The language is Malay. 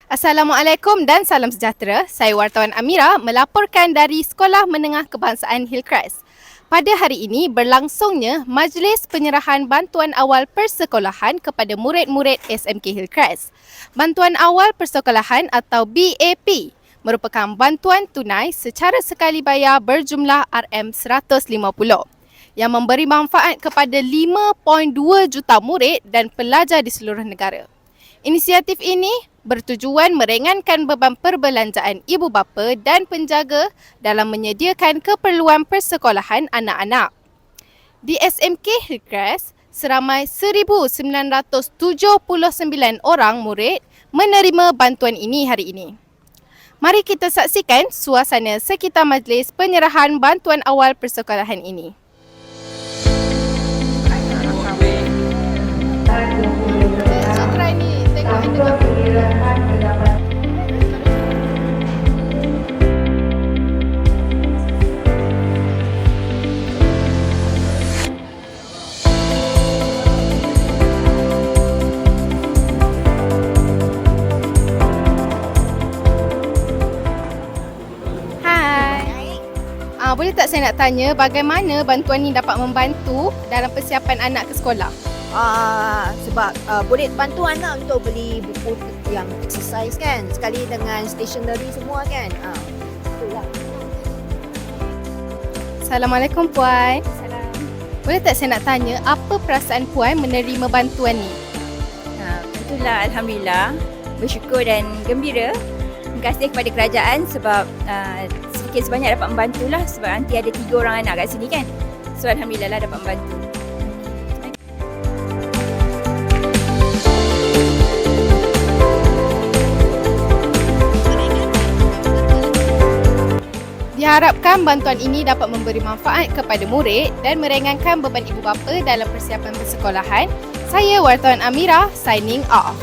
Assalamualaikum dan salam sejahtera. Saya wartawan Amira melaporkan dari Sekolah Menengah Kebangsaan Hillcrest. Pada hari ini berlangsungnya Majlis Penyerahan Bantuan Awal Persekolahan kepada murid-murid SMK Hillcrest. Bantuan Awal Persekolahan atau BAP merupakan bantuan tunai secara sekali bayar berjumlah RM150 yang memberi manfaat kepada 5.2 juta murid dan pelajar di seluruh negara. Inisiatif ini bertujuan meringankan beban perbelanjaan ibu bapa dan penjaga dalam menyediakan keperluan persekolahan anak-anak. Di SMK Hillcrest, seramai 1,979 orang murid menerima bantuan ini hari ini. Mari kita saksikan suasana sekitar majlis penyerahan bantuan awal persekolahan ini. Citra ni tengok boleh tak saya nak tanya bagaimana bantuan ini dapat membantu dalam persiapan anak ke sekolah? Sebab boleh bantu anak untuk beli buku yang exercise kan, sekali dengan stationery semua kan. Itulah. Assalamualaikum Puan. Salam. Boleh tak saya nak tanya apa perasaan Puan menerima bantuan ni? Itulah, Alhamdulillah, bersyukur dan gembira. Terima kasih kepada kerajaan sebab sedikit sebanyak dapat membantulah sebab nanti ada 3 orang anak kat sini kan. So Alhamdulillah lah dapat membantu. Diharapkan bantuan ini dapat memberi manfaat kepada murid dan meringankan beban ibu bapa dalam persiapan persekolahan. Saya wartawan Amira, signing off.